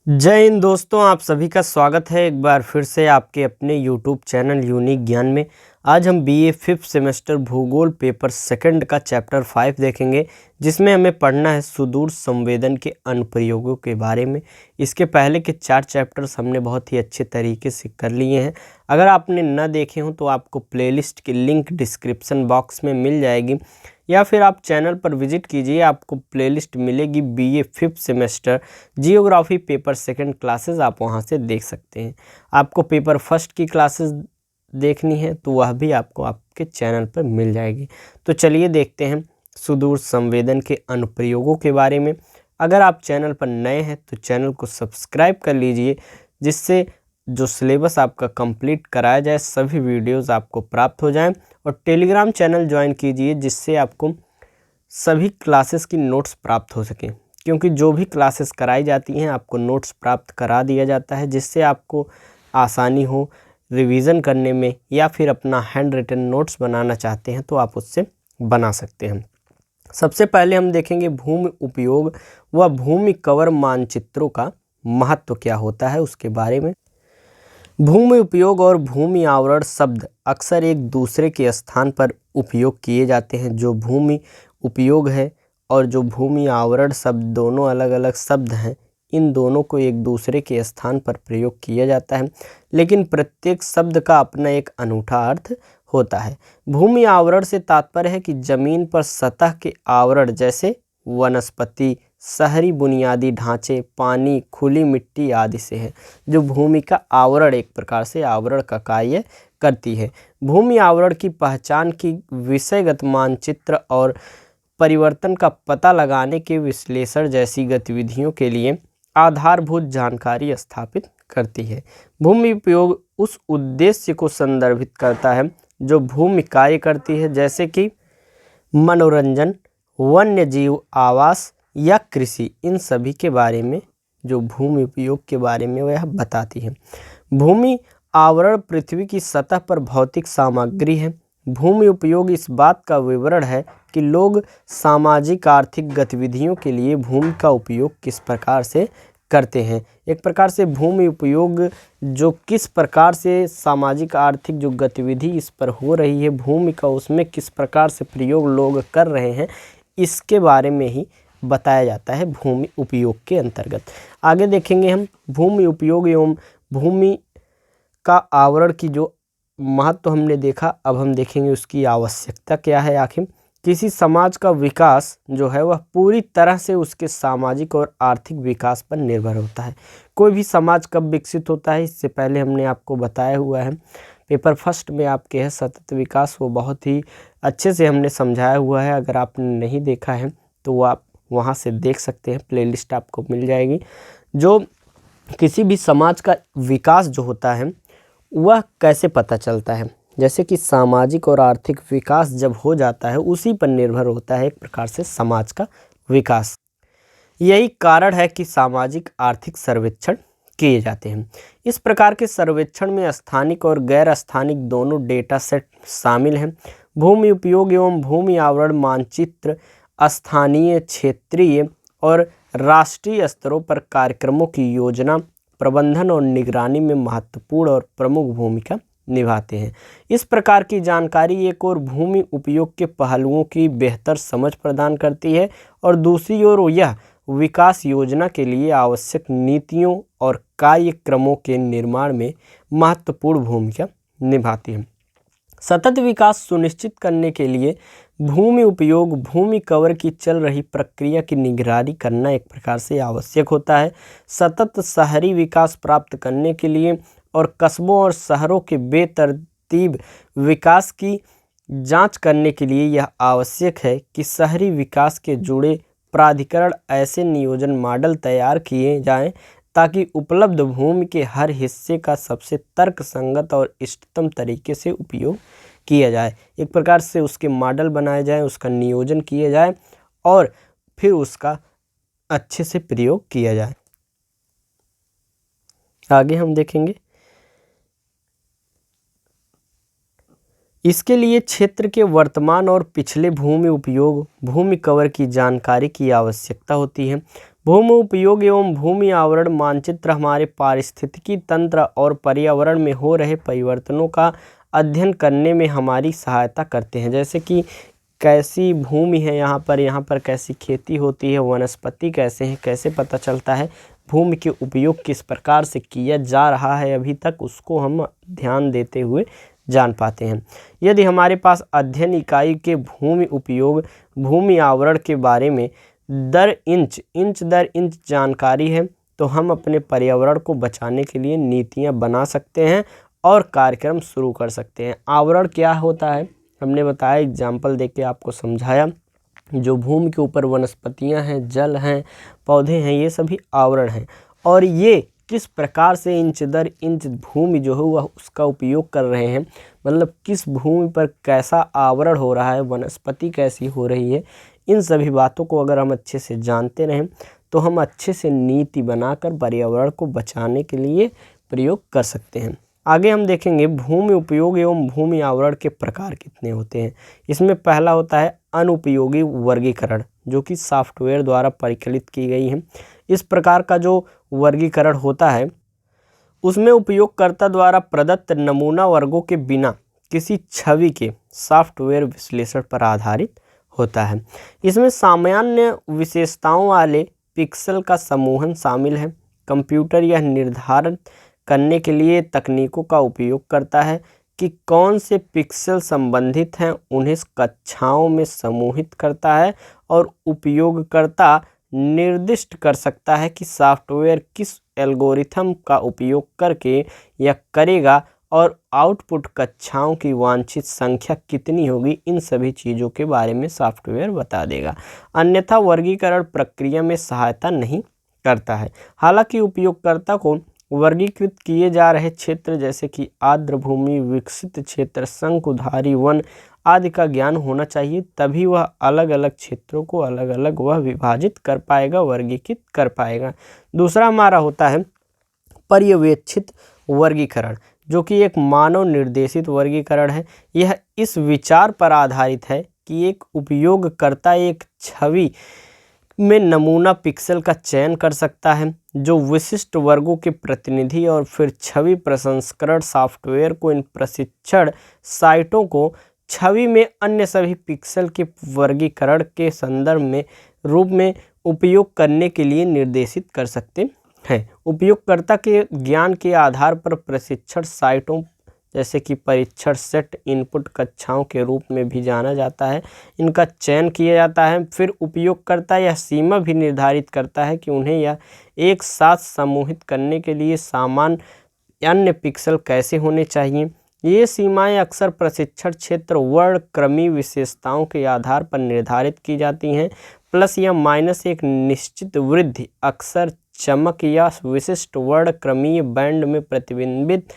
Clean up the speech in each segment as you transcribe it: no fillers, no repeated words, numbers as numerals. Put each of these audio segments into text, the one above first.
जय हिंद दोस्तों, आप सभी का स्वागत है एक बार फिर से आपके अपने यूट्यूब चैनल यूनिक ज्ञान में। आज हम बीए 5th सेमेस्टर भूगोल पेपर सेकंड का चैप्टर 5 देखेंगे, जिसमें हमें पढ़ना है सुदूर संवेदन के अनुप्रयोगों के बारे में। इसके पहले के 4 चैप्टर्स हमने बहुत ही अच्छे तरीके से कर लिए हैं। अगर आपने न देखे हों तो आपको प्लेलिस्ट की लिंक डिस्क्रिप्शन बॉक्स में मिल जाएगी, या फिर आप चैनल पर विजिट कीजिए, आपको प्लेलिस्ट मिलेगी BA 5th semester geography paper second classes, आप वहां से देख सकते हैं। आपको पेपर फर्स्ट की क्लासेस देखनी है तो वह भी आपको आपके चैनल पर मिल जाएगी। तो चलिए देखते हैं सुदूर संवेदन के अनुप्रयोगों के बारे में। अगर आप चैनल पर नए हैं तो चैनल को सब्सक्राइब कर लीजिए, जिससे जो सिलेबस आपका कंप्लीट कराया जाए सभी वीडियोस आपको प्राप्त हो जाएं, और टेलीग्राम चैनल ज्वाइन कीजिए, जिससे आपको सभी क्लासेस की नोट्स प्राप्त हो सकें। क्योंकि जो भी क्लासेस कराई जाती हैं आपको नोट्स प्राप्त करा दिया जाता है, जिससे आपको आसानी हो रिवीजन करने में, या फिर अपना हैंड रिटन नोट्स बनाना चाहते हैं तो आप उससे बना सकते हैं। सबसे पहले हम देखेंगे भूमि उपयोग व भूमि कवर मानचित्रों का महत्व क्या होता है उसके बारे में। भूमि उपयोग और भूमि आवरण शब्द अक्सर एक दूसरे के स्थान पर उपयोग किए जाते हैं। जो भूमि उपयोग है और जो भूमि आवरण शब्द दोनों अलग अलग शब्द हैं, इन दोनों को एक दूसरे के स्थान पर प्रयोग किया जाता है, लेकिन प्रत्येक शब्द का अपना एक अनूठा अर्थ होता है। भूमि आवरण से तात्पर्य है कि जमीन पर सतह के आवरण जैसे वनस्पति, शहरी बुनियादी ढांचे, पानी, खुली मिट्टी आदि से है। जो भूमि का आवरण एक प्रकार से आवरण का कार्य करती है। भूमि आवरण की पहचान की विषयगत मानचित्र और परिवर्तन का पता लगाने के विश्लेषण जैसी गतिविधियों के लिए आधारभूत जानकारी स्थापित करती है। भूमि उपयोग उस उद्देश्य को संदर्भित करता है जो भूमि कार्य करती है, जैसे कि मनोरंजन, वन्य जीव आवास या कृषि। इन सभी के बारे में जो भूमि उपयोग के बारे में वह बताती है। भूमि आवरण पृथ्वी की सतह पर भौतिक सामग्री है। भूमि उपयोग इस बात का विवरण है कि लोग सामाजिक आर्थिक गतिविधियों के लिए भूमि का उपयोग किस प्रकार से करते हैं। एक प्रकार से भूमि उपयोग जो किस प्रकार से सामाजिक आर्थिक जो गतिविधि इस पर हो रही है, भूमि का उसमें किस प्रकार से प्रयोग लोग कर रहे हैं, इसके बारे में ही बताया जाता है भूमि उपयोग के अंतर्गत। आगे देखेंगे हम भूमि उपयोग एवं भूमि का आवरण की जो महत्व हमने देखा, अब हम देखेंगे उसकी आवश्यकता क्या है। आखिर किसी समाज का विकास जो है वह पूरी तरह से उसके सामाजिक और आर्थिक विकास पर निर्भर होता है। कोई भी समाज कब विकसित होता है, इससे पहले हमने आपको बताया हुआ है। पेपर फर्स्ट में आपके है सतत विकास, वो बहुत ही अच्छे से हमने समझाया हुआ है। अगर आपने नहीं देखा है तो वो आप वहाँ से देख सकते हैं, प्लेलिस्ट आपको मिल जाएगी। जो किसी भी समाज का विकास जो होता है वह कैसे पता चलता है, जैसे कि सामाजिक और आर्थिक विकास जब हो जाता है उसी पर निर्भर होता है एक प्रकार से समाज का विकास। यही कारण है कि सामाजिक आर्थिक सर्वेक्षण किए जाते हैं। इस प्रकार के सर्वेक्षण में स्थानिक और गैर स्थानिक दोनों डेटा सेट शामिल हैं। भूमि उपयोग एवं भूमि आवरण मानचित्र स्थानीय, क्षेत्रीय और राष्ट्रीय स्तरों पर कार्यक्रमों की योजना, प्रबंधन और निगरानी में महत्वपूर्ण और प्रमुख भूमिका निभाते हैं। इस प्रकार की जानकारी एक और भूमि उपयोग के पहलुओं की बेहतर समझ प्रदान करती है, और दूसरी ओर यह विकास योजना के लिए आवश्यक नीतियों और कार्यक्रमों के निर्माण में महत्वपूर्ण भूमिका निभाती है। सतत विकास सुनिश्चित करने के लिए भूमि उपयोग भूमि कवर की चल रही प्रक्रिया की निगरानी करना एक प्रकार से आवश्यक होता है। सतत शहरी विकास प्राप्त करने के लिए और कस्बों और शहरों के बेतरतीब विकास की जांच करने के लिए यह आवश्यक है कि शहरी विकास के जुड़े प्राधिकरण ऐसे नियोजन मॉडल तैयार किए जाएं ताकि उपलब्ध भूमि के हर हिस्से का सबसे तर्कसंगत और इष्टतम तरीके से उपयोग किया जाए। एक प्रकार से उसके मॉडल बनाए जाएं, उसका नियोजन किया जाए और फिर उसका अच्छे से प्रयोग किया जाए। आगे हम देखेंगे इसके लिए क्षेत्र के वर्तमान और पिछले भूमि उपयोग, भूमि कवर की जानकारी की आवश्यकता होती है। भूमि उपयोग एवं भूमि आवरण मानचित्र हमारे पारिस्थितिकी तंत्र और पर्यावरण में हो रहे परिवर्तनों का अध्ययन करने में हमारी सहायता करते हैं। जैसे कि कैसी भूमि है यहाँ पर कैसी खेती होती है, वनस्पति कैसे हैं, कैसे पता चलता है भूमि के उपयोग किस प्रकार से किया जा रहा है अभी तक, उसको हम ध्यान देते हुए जान पाते हैं। यदि हमारे पास अध्ययन इकाई के भूमि उपयोग, भूमि आवरण के बारे में इंच दर इंच जानकारी है तो हम अपने पर्यावरण को बचाने के लिए नीतियां बना सकते हैं और कार्यक्रम शुरू कर सकते हैं। आवरण क्या होता है हमने बताया, एग्जाम्पल देके आपको समझाया। जो भूमि के ऊपर वनस्पतियां हैं, जल हैं, पौधे हैं, ये सभी आवरण हैं। और ये किस प्रकार से इंच दर इंच भूमि जो है वह उसका उपयोग कर रहे हैं, मतलब किस भूमि पर कैसा आवरण हो रहा है, वनस्पति कैसी हो रही है, इन सभी बातों को अगर हम अच्छे से जानते रहें तो हम अच्छे से नीति बनाकर पर्यावरण को बचाने के लिए प्रयोग कर सकते हैं। आगे हम देखेंगे भूमि उपयोग एवं भूमि आवरण के प्रकार कितने होते हैं। इसमें पहला होता है अनुपयोगी वर्गीकरण, जो कि सॉफ्टवेयर द्वारा परिकलित की गई है। इस प्रकार का जो वर्गीकरण होता है उसमें उपयोगकर्ता द्वारा प्रदत्त नमूना वर्गों के बिना किसी छवि के सॉफ्टवेयर विश्लेषण पर आधारित होता है। इसमें सामान्य विशेषताओं वाले पिक्सल का समूहन शामिल है। कंप्यूटर यह निर्धारित करने के लिए तकनीकों का उपयोग करता है कि कौन से पिक्सल संबंधित हैं, उन्हें कक्षाओं में समूहित करता है और उपयोगकर्ता निर्दिष्ट कर सकता है कि सॉफ्टवेयर किस एल्गोरिथम का उपयोग करके यह करेगा और आउटपुट कक्षाओं की वांछित संख्या कितनी होगी। इन सभी चीज़ों के बारे में सॉफ्टवेयर बता देगा। अन्यथा वर्गीकरण प्रक्रिया में सहायता नहीं करता है। हालांकि उपयोगकर्ता को वर्गीकृत किए जा रहे क्षेत्र जैसे कि आर्द्र भूमि, विकसित क्षेत्र, शंकुधारी वन आदि का ज्ञान होना चाहिए, तभी वह अलग अलग क्षेत्रों को अलग अलग वह विभाजित कर पाएगा, वर्गीकृत कर पाएगा। दूसरा हमारा होता है पर्यवेक्षित वर्गीकरण, जो कि एक मानव निर्देशित वर्गीकरण है। यह इस विचार पर आधारित है कि एक उपयोगकर्ता एक छवि में नमूना पिक्सल का चयन कर सकता है जो विशिष्ट वर्गों के प्रतिनिधि, और फिर छवि प्रसंस्करण सॉफ्टवेयर को इन प्रशिक्षण साइटों को छवि में अन्य सभी पिक्सल के वर्गीकरण के संदर्भ में रूप में उपयोग करने के लिए निर्देशित कर सकते हैं। उपयोगकर्ता के ज्ञान के आधार पर प्रशिक्षण साइटों जैसे कि परीक्षण सेट इनपुट कक्षाओं के रूप में भी जाना जाता है, इनका चयन किया जाता है। फिर उपयोगकर्ता यह सीमा भी निर्धारित करता है कि उन्हें यह एक साथ समूहित करने के लिए समान अन्य पिक्सल कैसे होने चाहिए। ये सीमाएं अक्सर प्रशिक्षण क्षेत्र वर्णक्रमीय विशेषताओं के आधार पर निर्धारित की जाती हैं। प्लस या माइनस एक निश्चित वृद्धि अक्सर चमक या विशिष्ट वर्णक्रमीय बैंड में प्रतिबिंबित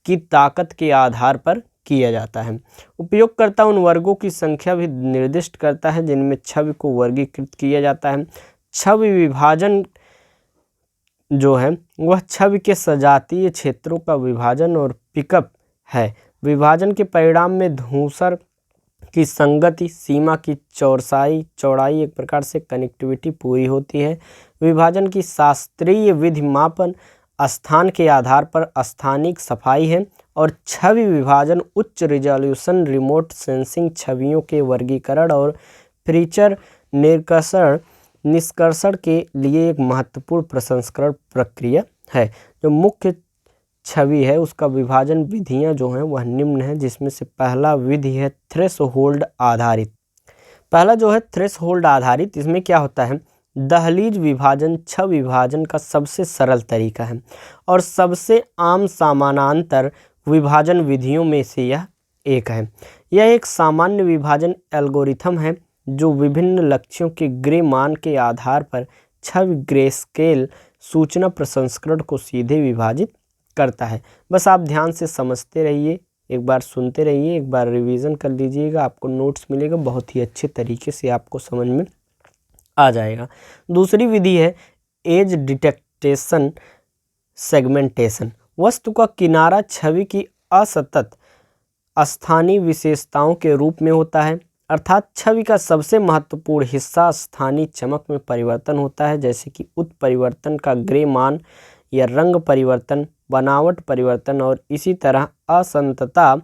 की ताकत के आधार पर किया जाता है। उपयोगकर्ता उन वर्गों की संख्या भी निर्दिष्ट करता है जिनमें छवि को वर्गीकृत किया जाता है। छवि विभाजन जो है वह छवि के सजातीय क्षेत्रों का विभाजन और पिकअप है। विभाजन के परिणाम में धूसर की संगति, सीमा की चौड़ाई एक प्रकार से कनेक्टिविटी पूरी होती है। विभाजन की शास्त्रीय विधि मापन स्थान के आधार पर स्थानिक सफाई है, और छवि विभाजन उच्च रिजोल्यूशन रिमोट सेंसिंग छवियों के वर्गीकरण और फीचर निष्कर्षण के लिए एक महत्वपूर्ण प्रसंस्करण प्रक्रिया है। जो मुख्य छवि है उसका विभाजन विधियां जो हैं वह निम्न है, जिसमें से पहला विधि है थ्रेशोल्ड आधारित। पहला जो है थ्रेशोल्ड आधारित, इसमें क्या होता है, दहलीज विभाजन छवि विभाजन का सबसे सरल तरीका है और सबसे आम समानांतर विभाजन विधियों में से यह एक है। यह एक सामान्य विभाजन एल्गोरिथम है जो विभिन्न लक्ष्यों के ग्रे मान के आधार पर छवि ग्रेस्केल सूचना प्रसंस्करण को सीधे विभाजित करता है। बस आप ध्यान से समझते रहिए, एक बार सुनते रहिए, एक बार रिवीजन कर लीजिएगा, आपको नोट्स मिलेगा, बहुत ही अच्छे तरीके से आपको समझ में आ जाएगा। दूसरी विधि है एज डिटेक्टेशन सेगमेंटेशन। वस्तु का किनारा छवि की असतत स्थानीय विशेषताओं के रूप में होता है, अर्थात छवि का सबसे महत्वपूर्ण हिस्सा स्थानीय चमक में परिवर्तन होता है, जैसे कि उत्परिवर्तन का ग्रे मान या रंग परिवर्तन, बनावट परिवर्तन, और इसी तरह असंतता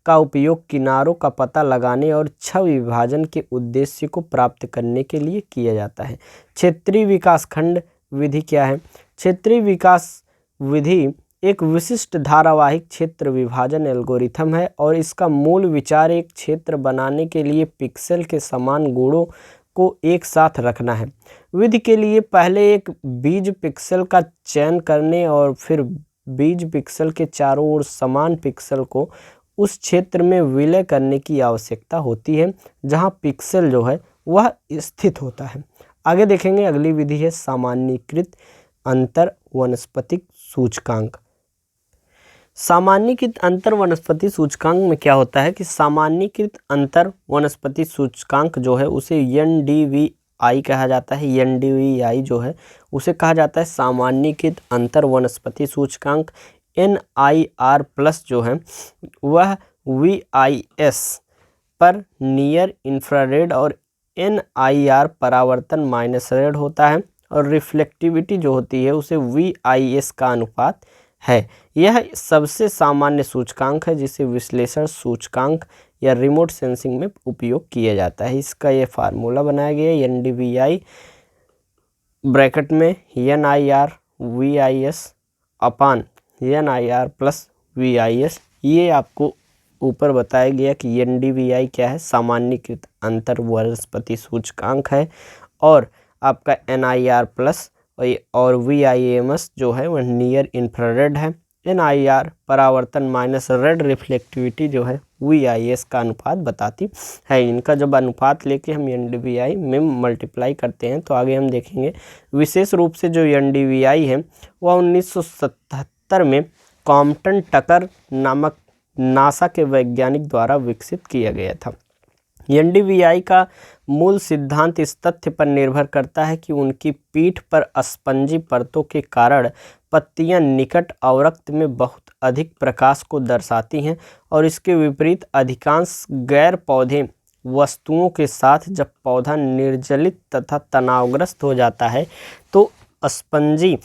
का उपयोग किनारों का पता लगाने और छवि विभाजन के उद्देश्य को प्राप्त करने के लिए किया जाता है। क्षेत्रीय विकास खंड विधि क्या है? क्षेत्रीय विकास विधि एक विशिष्ट धारावाहिक क्षेत्र विभाजन एल्गोरिथम है और इसका मूल विचार एक क्षेत्र बनाने के लिए पिक्सेल के समान गुणों को एक साथ रखना है। विधि के लिए पहले एक बीज पिक्सेल का चयन करने और फिर बीज पिक्सेल के चारों ओर समान पिक्सेल को उस क्षेत्र में विलय करने की आवश्यकता होती है जहां पिक्सेल जो है वह स्थित होता है। आगे देखेंगे, अगली विधि है सामान्यीकृत अंतर वनस्पतिक सूचकांक। सामान्यीकृत अंतर वनस्पति सूचकांक में क्या होता है कि सामान्यीकृत अंतर वनस्पति सूचकांक जो है उसे NDVI कहा जाता है। NDVI जो है उसे कहा जाता है सामान्यीकृत अंतर वनस्पति सूचकांक। NIR+ जो है वह VIS पर नियर इंफ्रारेड और NIR परावर्तन माइनस रेड होता है, और रिफ्लेक्टिविटी जो होती है उसे VIS का अनुपात है। यह सबसे सामान्य सूचकांक है जिसे विश्लेषण सूचकांक या रिमोट सेंसिंग में उपयोग किया जाता है। इसका ये फार्मूला बनाया गया है NDVI ब्रैकेट में NIR VIS अपान NIR+ VIS। ये आपको ऊपर बताया गया कि NDVI क्या है, सामान्यीकृत अंतर वनस्पति सूचकांक है, और आपका NIR+ और VIMS जो है वह नियर इंफ्रारेड है। NIR परावर्तन माइनस रेड रिफ्लेक्टिविटी जो है VIS का अनुपात बताती है। इनका जब अनुपात लेके हम NDVI में मल्टीप्लाई करते हैं तो आगे हम देखेंगे। विशेष रूप से जो NDVI है वह 1977 में कॉम्पटन टकर नामक नासा के वैज्ञानिक द्वारा विकसित किया गया था। NDVI का मूल सिद्धांत इस तथ्य पर निर्भर करता है कि उनकी पीठ पर स्पंजी परतों के कारण पत्तियां निकट अवरक्त में बहुत अधिक प्रकाश को दर्शाती हैं, और इसके विपरीत अधिकांश गैर पौधे वस्तुओं के साथ जब पौधा निर्जलित तथा तनावग्रस्त हो जाता है तो स्पंजी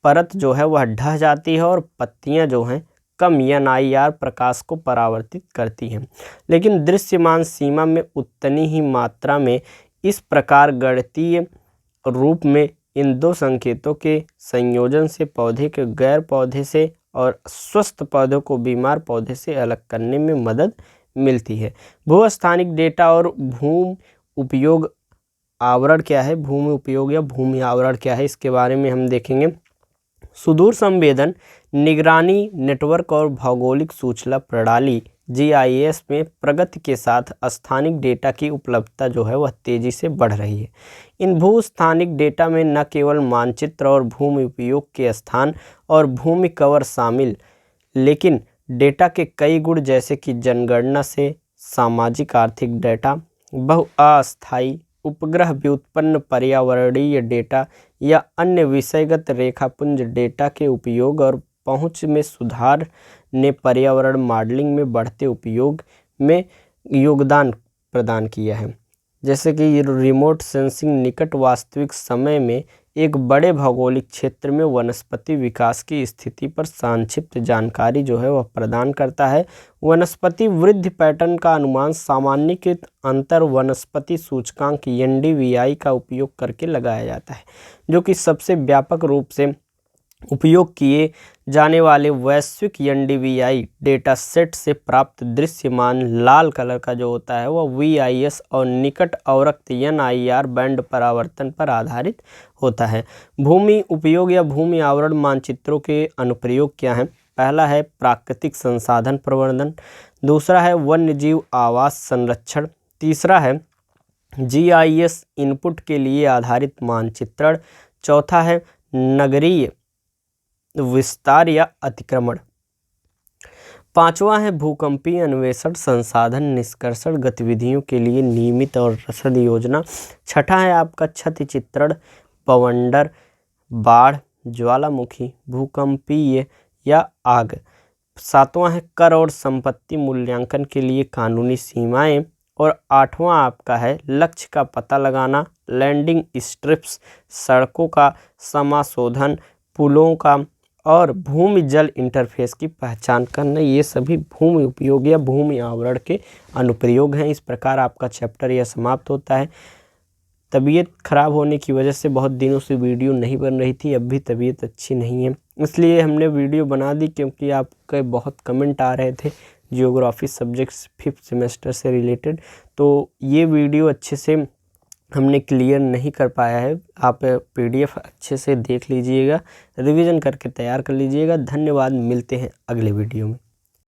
परत जो है वह ढह जाती है और पत्तियां जो हैं कम NIR प्रकाश को परावर्तित करती हैं, लेकिन दृश्यमान सीमा में उतनी ही मात्रा में। इस प्रकार गणितीय रूप में इन दो संकेतों के संयोजन से पौधे के गैर पौधे से और स्वस्थ पौधों को बीमार पौधे से अलग करने में मदद मिलती है। भूस्थानिक डेटा और भूमि उपयोग आवरण क्या है, भूमि उपयोग या भूमि आवरण क्या है, इसके बारे में हम देखेंगे। सुदूर संवेदन निगरानी नेटवर्क और भौगोलिक सूचना प्रणाली GIS में प्रगति के साथ स्थानिक डेटा की उपलब्धता जो है वह तेजी से बढ़ रही है। इन भूस्थानिक डेटा में न केवल मानचित्र और भूमि उपयोग के स्थान और भूमि कवर शामिल, लेकिन डेटा के कई गुण जैसे कि जनगणना से सामाजिक आर्थिक डेटा, बहुअस्थायी उपग्रह व्युत्पन्न पर्यावरणीय डेटा या अन्य विषयगत रेखापुंज डेटा के उपयोग और पहुंच में सुधार ने पर्यावरण मॉडलिंग में बढ़ते उपयोग में योगदान प्रदान किया है। जैसे कि रिमोट सेंसिंग निकट वास्तविक समय में एक बड़े भौगोलिक क्षेत्र में वनस्पति विकास की स्थिति पर संक्षिप्त जानकारी जो है वह प्रदान करता है। वनस्पति वृद्धि पैटर्न का अनुमान सामान्यीकृत अंतर वनस्पति सूचकांक NDVI का उपयोग करके लगाया जाता है, जो कि सबसे व्यापक रूप से उपयोग किए जाने वाले वैश्विक NDVI डेटा सेट से प्राप्त दृश्यमान लाल कलर का जो होता है वह VIS और निकट अवरक्त NIR बैंड परावर्तन पर आधारित होता है। भूमि उपयोग या भूमि आवरण मानचित्रों के अनुप्रयोग क्या हैं? पहला है प्राकृतिक संसाधन प्रबंधन, दूसरा है वन्यजीव आवास संरक्षण, तीसरा है GIS इनपुट के लिए आधारित मानचित्रण, चौथा है नगरीय विस्तार या अतिक्रमण, पांचवा है भूकंपीय अन्वेषण संसाधन निष्कर्षण गतिविधियों के लिए नियमित और रसद योजना, छठा है आपका क्षति चित्रण, बवंडर, बाढ़, ज्वालामुखी, भूकंपीय या आग, 7वां है कर और संपत्ति मूल्यांकन के लिए कानूनी सीमाएं, और 8वां आपका है लक्ष्य का पता लगाना, लैंडिंग स्ट्रिप्स, सड़कों का समाशोधन, पुलों का, और भूमि जल इंटरफेस की पहचान करना। ये सभी भूमि उपयोग या भूमि आवरण के अनुप्रयोग हैं। इस प्रकार आपका चैप्टर यह समाप्त होता है। तबीयत खराब होने की वजह से बहुत दिनों से वीडियो नहीं बन रही थी, अब भी तबीयत अच्छी नहीं है, इसलिए हमने वीडियो बना दी, क्योंकि आपके बहुत कमेंट आ रहे थे जियोग्राफी सब्जेक्ट्स 5th सेमेस्टर से रिलेटेड। तो ये वीडियो अच्छे से हमने क्लियर नहीं कर पाया है। आप PDF अच्छे से देख लीजिएगा, रिवीजन करके तैयार कर लीजिएगा। धन्यवाद, मिलते हैं अगले वीडियो में।